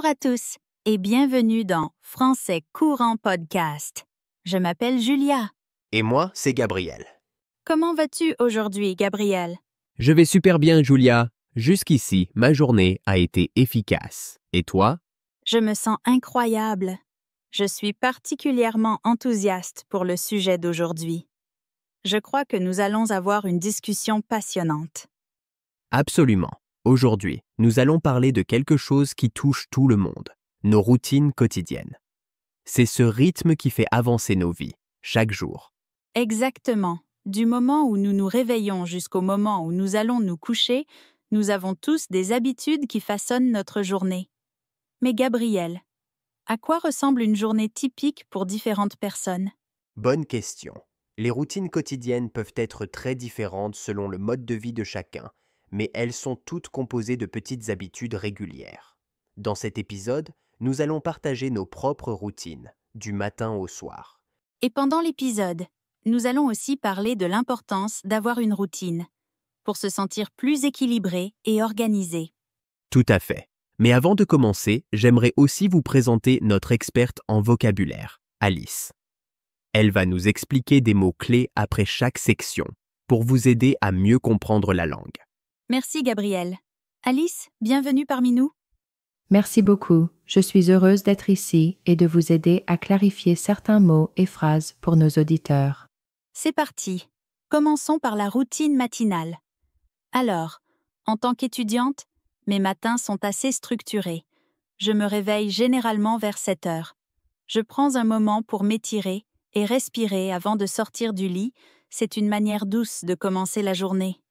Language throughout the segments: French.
à tous et bienvenue dans Français courant podcast. Je m'appelle Julia. Et moi, c'est Gabriel. Comment vas-tu aujourd'hui, Gabriel? Je vais super bien, Julia. Jusqu'ici, ma journée a été efficace. Et toi? Je me sens incroyable. Je suis particulièrement enthousiaste pour le sujet d'aujourd'hui. Je crois que nous allons avoir une discussion passionnante. Absolument. Aujourd'hui, nous allons parler de quelque chose qui touche tout le monde, nos routines quotidiennes. C'est ce rythme qui fait avancer nos vies, chaque jour. Exactement. Du moment où nous nous réveillons jusqu'au moment où nous allons nous coucher, nous avons tous des habitudes qui façonnent notre journée. Mais Gabriel, à quoi ressemble une journée typique pour différentes personnes? Bonne question. Les routines quotidiennes peuvent être très différentes selon le mode de vie de chacun, mais elles sont toutes composées de petites habitudes régulières. Dans cet épisode, nous allons partager nos propres routines, du matin au soir. Et pendant l'épisode, nous allons aussi parler de l'importance d'avoir une routine, pour se sentir plus équilibré et organisé. Tout à fait. Mais avant de commencer, j'aimerais aussi vous présenter notre experte en vocabulaire, Alice. Elle va nous expliquer des mots-clés après chaque section, pour vous aider à mieux comprendre la langue. Merci Gabriel. Alice, bienvenue parmi nous. Merci beaucoup. Je suis heureuse d'être ici et de vous aider à clarifier certains mots et phrases pour nos auditeurs. C'est parti. Commençons par la routine matinale. Alors, en tant qu'étudiante, mes matins sont assez structurés. Je me réveille généralement vers 7 heures. Je prends un moment pour m'étirer et respirer avant de sortir du lit. C'est une manière douce de commencer la journée.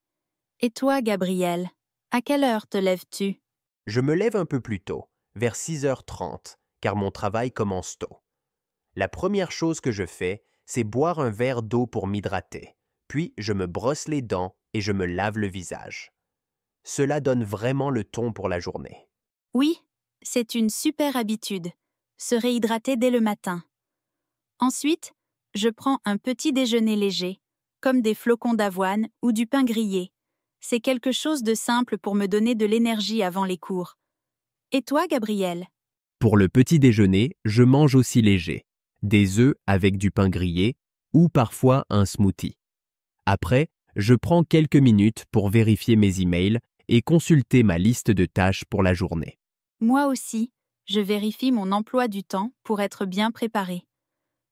Et toi, Gabriel, à quelle heure te lèves-tu? Je me lève un peu plus tôt, vers 6h30, car mon travail commence tôt. La première chose que je fais, c'est boire un verre d'eau pour m'hydrater. Puis, je me brosse les dents et je me lave le visage. Cela donne vraiment le ton pour la journée. Oui, c'est une super habitude, se réhydrater dès le matin. Ensuite, je prends un petit déjeuner léger, comme des flocons d'avoine ou du pain grillé. C'est quelque chose de simple pour me donner de l'énergie avant les cours. Et toi, Gabriel? Pour le petit déjeuner, je mange aussi léger, des œufs avec du pain grillé ou parfois un smoothie. Après, je prends quelques minutes pour vérifier mes emails et consulter ma liste de tâches pour la journée. Moi aussi, je vérifie mon emploi du temps pour être bien préparé.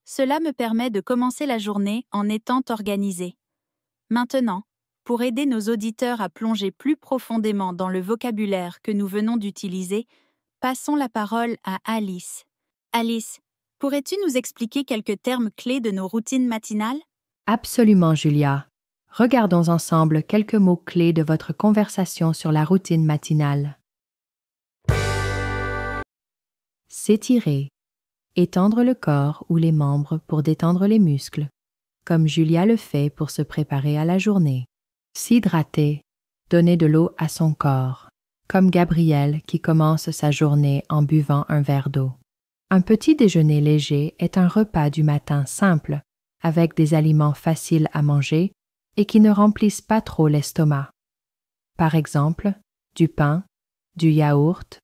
Cela me permet de commencer la journée en étant organisé. Maintenant, pour aider nos auditeurs à plonger plus profondément dans le vocabulaire que nous venons d'utiliser, passons la parole à Alice. Alice, pourrais-tu nous expliquer quelques termes clés de nos routines matinales? Absolument, Julia. Regardons ensemble quelques mots-clés de votre conversation sur la routine matinale. S'étirer. Étendre le corps ou les membres pour détendre les muscles, comme Julia le fait pour se préparer à la journée. S'hydrater. Donner de l'eau à son corps, comme Gabriel qui commence sa journée en buvant un verre d'eau. Un petit déjeuner léger est un repas du matin simple, avec des aliments faciles à manger et qui ne remplissent pas trop l'estomac. Par exemple, du pain, du yaourt,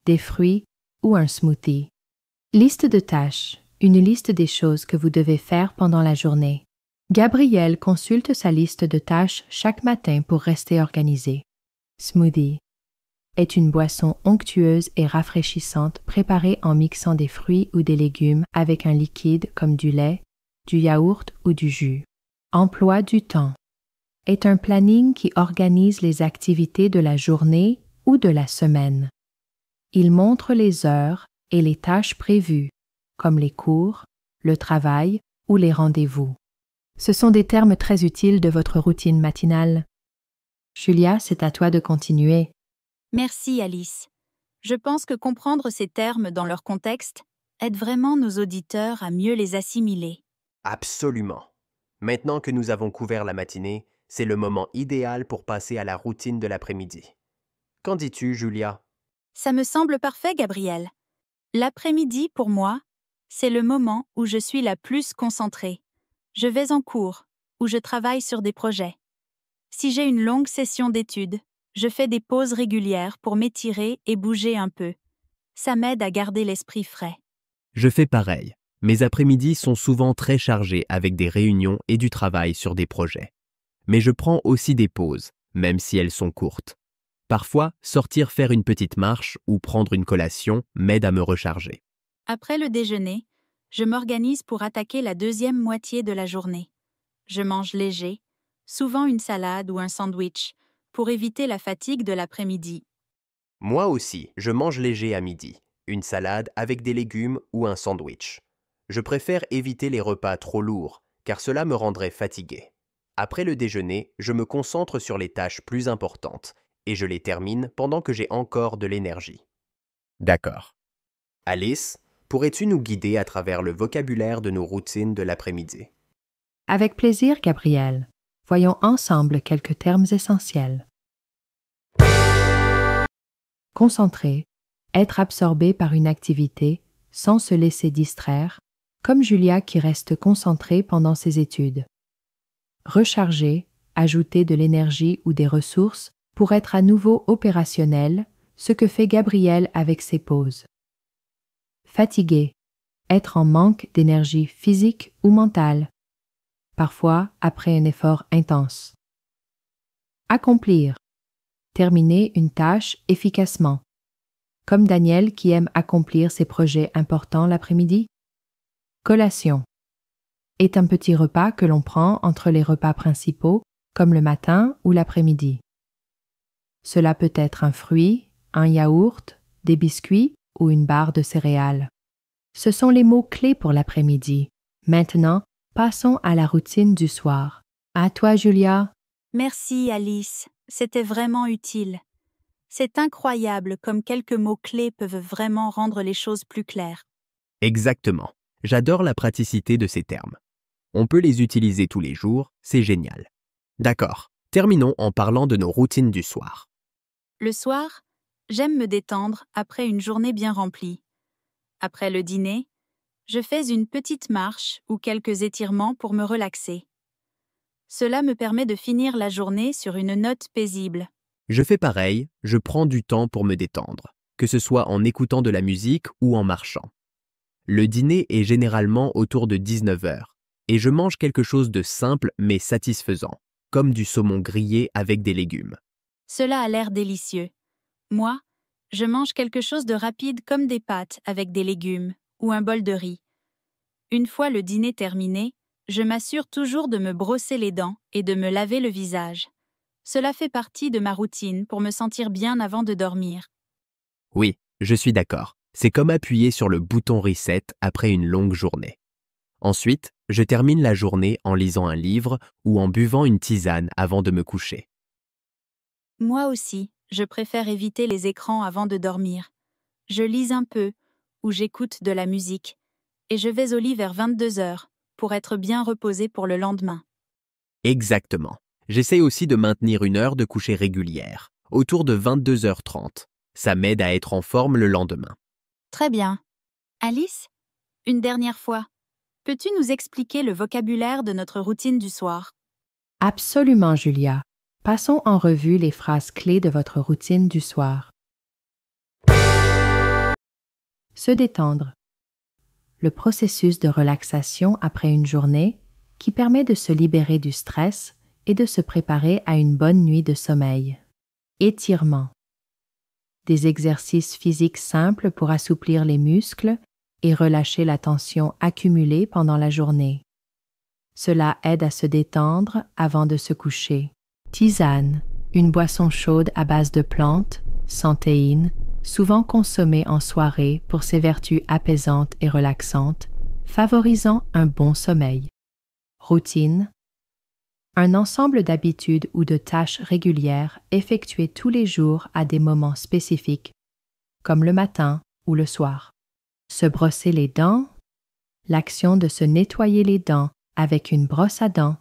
des fruits ou un smoothie. Liste de tâches, une liste des choses que vous devez faire pendant la journée. Gabriel consulte sa liste de tâches chaque matin pour rester organisé. Smoothie est une boisson onctueuse et rafraîchissante préparée en mixant des fruits ou des légumes avec un liquide comme du lait, du yaourt ou du jus. Emploi du temps est un planning qui organise les activités de la journée ou de la semaine. Il montre les heures et les tâches prévues, comme les cours, le travail ou les rendez-vous. Ce sont des termes très utiles de votre routine matinale. Julia, c'est à toi de continuer. Merci, Alice. Je pense que comprendre ces termes dans leur contexte aide vraiment nos auditeurs à mieux les assimiler. Absolument. Maintenant que nous avons couvert la matinée, c'est le moment idéal pour passer à la routine de l'après-midi. Qu'en dis-tu, Julia? Ça me semble parfait, Gabriel. L'après-midi, pour moi, c'est le moment où je suis la plus concentrée. Je vais en cours, ou je travaille sur des projets. Si j'ai une longue session d'études, je fais des pauses régulières pour m'étirer et bouger un peu. Ça m'aide à garder l'esprit frais. Je fais pareil. Mes après-midi sont souvent très chargés avec des réunions et du travail sur des projets. Mais je prends aussi des pauses, même si elles sont courtes. Parfois, sortir faire une petite marche ou prendre une collation m'aide à me recharger. Après le déjeuner, je m'organise pour attaquer la deuxième moitié de la journée. Je mange léger, souvent une salade ou un sandwich, pour éviter la fatigue de l'après-midi. Moi aussi, je mange léger à midi, une salade avec des légumes ou un sandwich. Je préfère éviter les repas trop lourds, car cela me rendrait fatigué. Après le déjeuner, je me concentre sur les tâches plus importantes, et je les termine pendant que j'ai encore de l'énergie. D'accord. Alice, pourrais-tu nous guider à travers le vocabulaire de nos routines de l'après-midi? Avec plaisir, Gabriel. Voyons ensemble quelques termes essentiels. Concentrer, être absorbé par une activité sans se laisser distraire, comme Julia qui reste concentrée pendant ses études. Recharger, ajouter de l'énergie ou des ressources pour être à nouveau opérationnel, ce que fait Gabriel avec ses pauses. Fatigué, être en manque d'énergie physique ou mentale, parfois après un effort intense. Accomplir, terminer une tâche efficacement, comme Daniel qui aime accomplir ses projets importants l'après-midi. Collation est un petit repas que l'on prend entre les repas principaux, comme le matin ou l'après-midi. Cela peut être un fruit, un yaourt, des biscuits ou une barre de céréales. Ce sont les mots clés pour l'après-midi. Maintenant, passons à la routine du soir. À toi, Julia. Merci, Alice. C'était vraiment utile. C'est incroyable comme quelques mots-clés peuvent vraiment rendre les choses plus claires. Exactement. J'adore la praticité de ces termes. On peut les utiliser tous les jours, c'est génial. D'accord, terminons en parlant de nos routines du soir. Le soir, j'aime me détendre après une journée bien remplie. Après le dîner, je fais une petite marche ou quelques étirements pour me relaxer. Cela me permet de finir la journée sur une note paisible. Je fais pareil, je prends du temps pour me détendre, que ce soit en écoutant de la musique ou en marchant. Le dîner est généralement autour de 19h, et je mange quelque chose de simple mais satisfaisant, comme du saumon grillé avec des légumes. Cela a l'air délicieux. Moi, je mange quelque chose de rapide comme des pâtes avec des légumes ou un bol de riz. Une fois le dîner terminé, je m'assure toujours de me brosser les dents et de me laver le visage. Cela fait partie de ma routine pour me sentir bien avant de dormir. Oui, je suis d'accord. C'est comme appuyer sur le bouton reset après une longue journée. Ensuite, je termine la journée en lisant un livre ou en buvant une tisane avant de me coucher. Moi aussi, je préfère éviter les écrans avant de dormir. Je lis un peu ou j'écoute de la musique et je vais au lit vers 22h pour être bien reposée pour le lendemain. Exactement. J'essaie aussi de maintenir une heure de coucher régulière, autour de 22h30. Ça m'aide à être en forme le lendemain. Très bien. Alice, une dernière fois, peux-tu nous expliquer le vocabulaire de notre routine du soir? Absolument, Julia. Passons en revue les phrases clés de votre routine du soir. Se détendre. Le processus de relaxation après une journée qui permet de se libérer du stress et de se préparer à une bonne nuit de sommeil. Étirement. Des exercices physiques simples pour assouplir les muscles et relâcher la tension accumulée pendant la journée. Cela aide à se détendre avant de se coucher. Tisane, une boisson chaude à base de plantes, sans théine, souvent consommée en soirée pour ses vertus apaisantes et relaxantes, favorisant un bon sommeil. Routine. Un ensemble d'habitudes ou de tâches régulières effectuées tous les jours à des moments spécifiques, comme le matin ou le soir. Se brosser les dents. L'action de se nettoyer les dents avec une brosse à dents,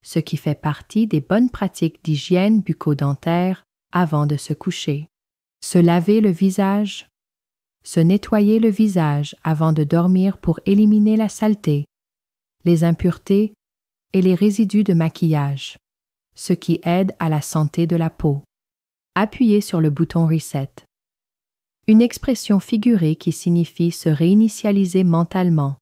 ce qui fait partie des bonnes pratiques d'hygiène bucco-dentaire avant de se coucher. Se laver le visage. Se nettoyer le visage avant de dormir pour éliminer la saleté, les impuretés et les résidus de maquillage, ce qui aide à la santé de la peau. Appuyez sur le bouton Reset. Une expression figurée qui signifie se réinitialiser mentalement,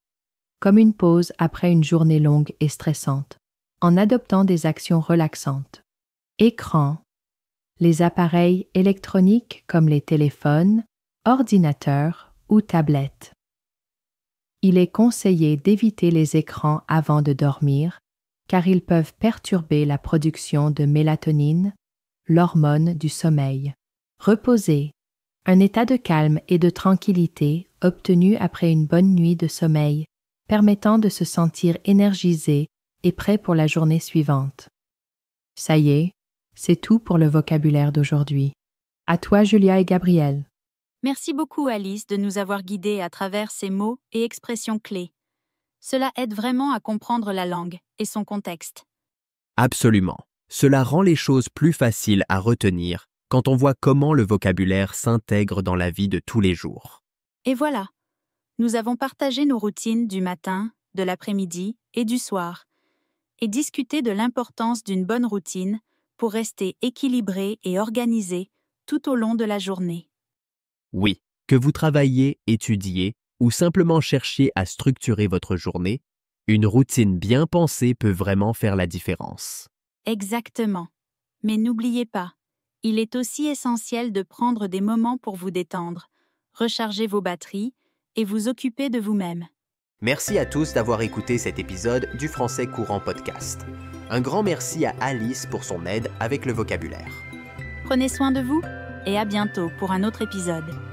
comme une pause après une journée longue et stressante, en adoptant des actions relaxantes. Écran. Les appareils électroniques comme les téléphones, ordinateurs ou tablettes. Il est conseillé d'éviter les écrans avant de dormir, car ils peuvent perturber la production de mélatonine, l'hormone du sommeil. Reposer. Un état de calme et de tranquillité obtenu après une bonne nuit de sommeil, permettant de se sentir énergisé et prêt pour la journée suivante. Ça y est, c'est tout pour le vocabulaire d'aujourd'hui. À toi, Julia et Gabriel. Merci beaucoup Alice de nous avoir guidés à travers ces mots et expressions clés. Cela aide vraiment à comprendre la langue et son contexte. Absolument. Cela rend les choses plus faciles à retenir quand on voit comment le vocabulaire s'intègre dans la vie de tous les jours. Et voilà, nous avons partagé nos routines du matin, de l'après-midi et du soir, et discuté de l'importance d'une bonne routine pour rester équilibré et organisé tout au long de la journée. Oui, que vous travailliez, étudiez ou simplement cherchiez à structurer votre journée, une routine bien pensée peut vraiment faire la différence. Exactement. Mais n'oubliez pas, il est aussi essentiel de prendre des moments pour vous détendre, recharger vos batteries et vous occuper de vous-même. Merci à tous d'avoir écouté cet épisode du Français courant podcast. Un grand merci à Alice pour son aide avec le vocabulaire. Prenez soin de vous et à bientôt pour un autre épisode.